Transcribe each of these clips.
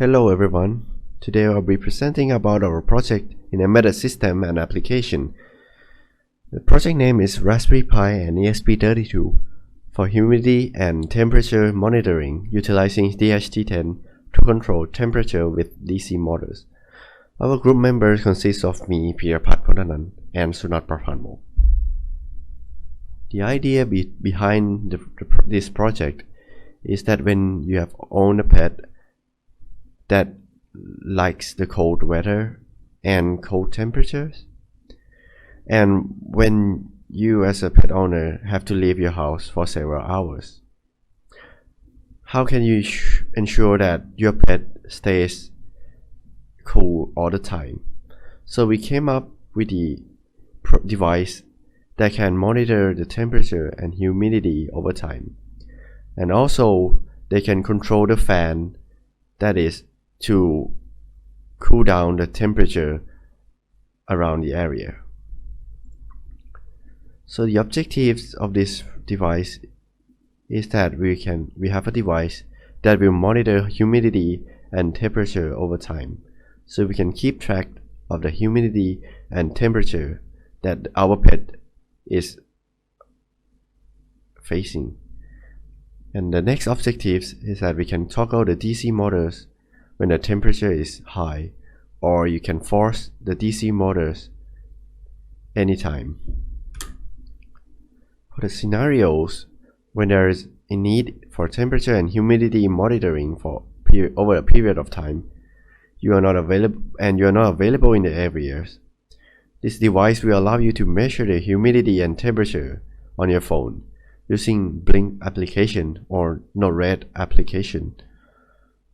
Hello everyone. Today I'll be presenting about our project in embedded system and application. The project name is Raspberry Pi and ESP32 for humidity and temperature monitoring utilizing DHT10 to control temperature with DC motors. Our group members consist of me, Peerapat, Potch-a-nant, and Sunat, Praphanwong. The idea behind this project is that when you have owned a pet that likes the cold weather and cold temperatures, and when you as a pet owner have to leave your house for several hours, how can you ensure that your pet stays cool all the time? So we came up with the device that can monitor the temperature and humidity over time, and also they can control the fan, that is to cool down the temperature around the area. So the objectives of this device is that we have a device that will monitor humidity and temperature over time, so we can keep track of the humidity and temperature that our pet is facing. And the next objectives is that we can toggle the DC motors when the temperature is high, or you can force the DC motors anytime. For the scenarios when there is a need for temperature and humidity monitoring for over a period of time, you are not available in the areas, this device will allow you to measure the humidity and temperature on your phone using Blink application or Node-RED application.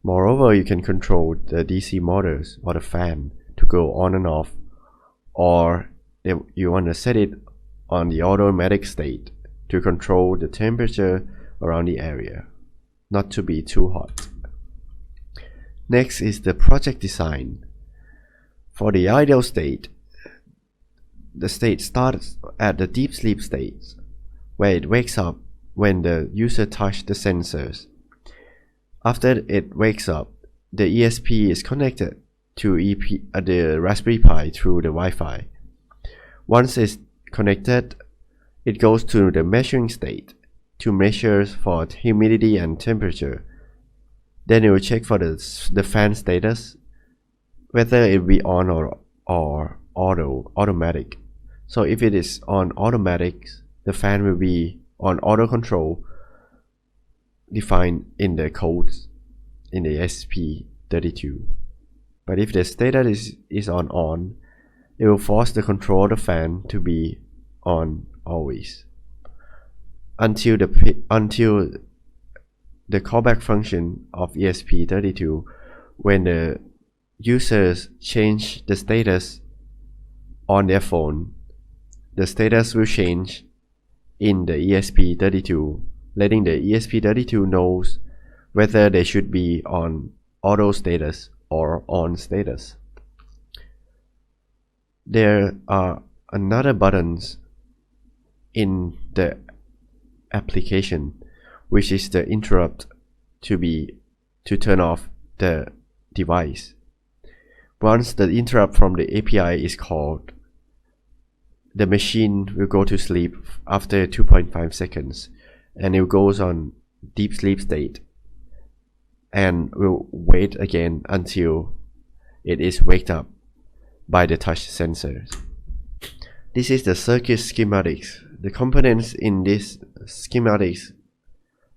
Moreover, you can control the DC motors or the fan to go on and off, or if you want to set it on the automatic state to control the temperature around the area, not to be too hot. Next is the project design. For the ideal state, the state starts at the deep sleep state, where it wakes up when the user touches the sensors. After it wakes up, the ESP is connected to the Raspberry Pi through the Wi-Fi. Once it's connected, it goes to the measuring state to measure for humidity and temperature. Then it will check for the fan status, whether it will be on or automatic. So if it is on automatic, the fan will be on auto control defined in the codes in the ESP32. But if the status is on, it will force the control of the fan to be on always until the callback function of ESP32. When the users change the status on their phone, the status will change in the ESP32, letting the ESP32 knows whether they should be on auto status or on status. There are another buttons in the application, which is the interrupt to turn off the device. Once the interrupt from the API is called, the machine will go to sleep after 2.5 seconds, and it goes on deep sleep state and will wait again until it is waked up by the touch sensors. This is the circuit schematics. The components in this schematics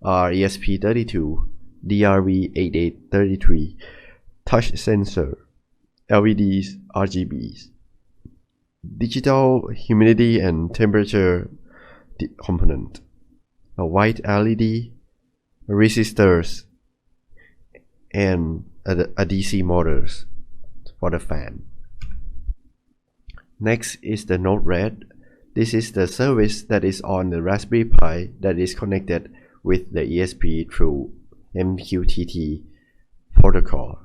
are ESP32, DRV8833, touch sensor, LEDs, RGBs, digital humidity and temperature component, a white LED, resistors, and a DC motors for the fan. Next is the Node-RED. This is the service that is on the Raspberry Pi that is connected with the ESP through MQTT protocol.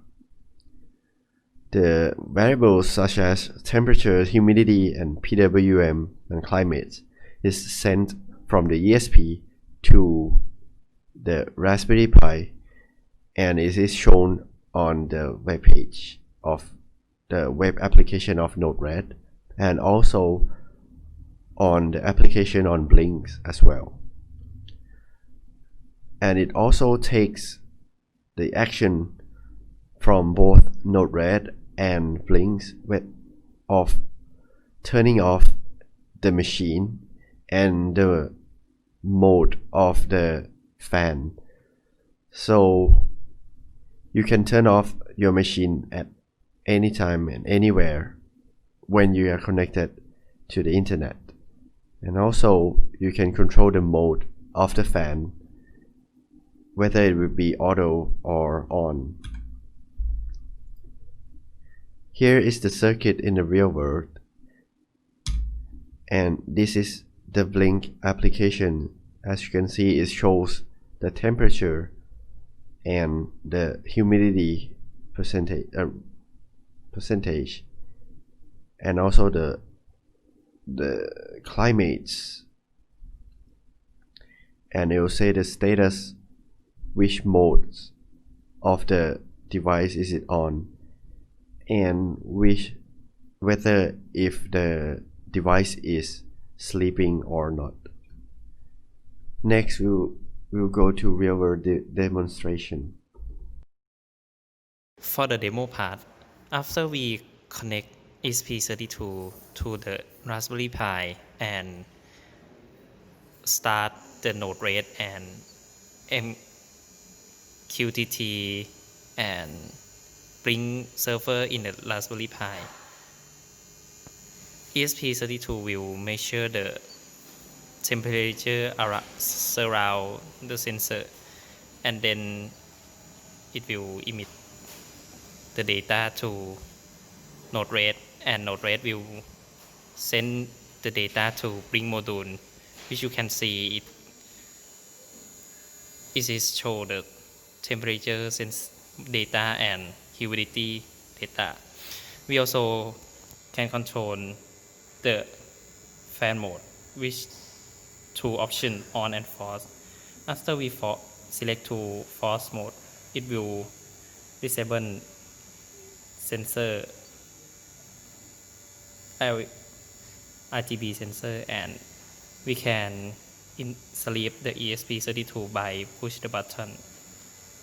The variables such as temperature, humidity, and PWM and climate is sent from the ESP to the Raspberry Pi, and it is shown on the web page of the web application of Node-RED, and also on the application on Blinks as well. And it also takes the action from both Node-RED and Blinks of turning off the machine and the mode of the fan. So you can turn off your machine at any time and anywhere when you are connected to the internet. And also you can control the mode of the fan, whether it will be auto or on. Here is the circuit in the real world, and this is the Blink application. As you can see, it shows the temperature and the humidity percentage, and also the climates, and it will say the status, which modes of the device is it on, and whether if the device is sleeping or not. Next we'll go to real world demonstration. For the demo part, after we connect ESP32 to the Raspberry Pi and start the Node-RED and MQTT and Blink server in the Raspberry Pi, ESP32 will measure the temperature surround the sensor, and then it will emit the data to Node-RED, and Node-RED will send the data to Blink module, which you can see it is show the temperature sense data and humidity data. We also can control the fan mode, which two options, on and force. After we select to force mode, it will disable sensor RGB sensor, and we can sleep the ESP32 by push the button,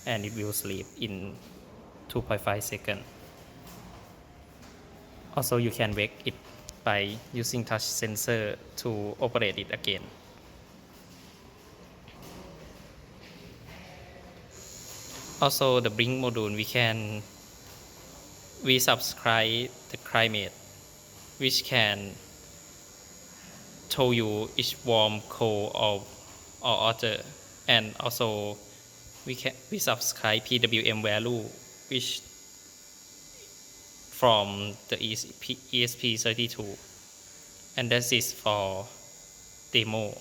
and it will sleep in 2.5 seconds. Also, you can wake it by using touch sensor to operate it again. Also, the Blink module, we subscribe the climate, which can tell you each warm, cold, or other, and also we subscribe PWM value, which from the ESP32, and that is for demo.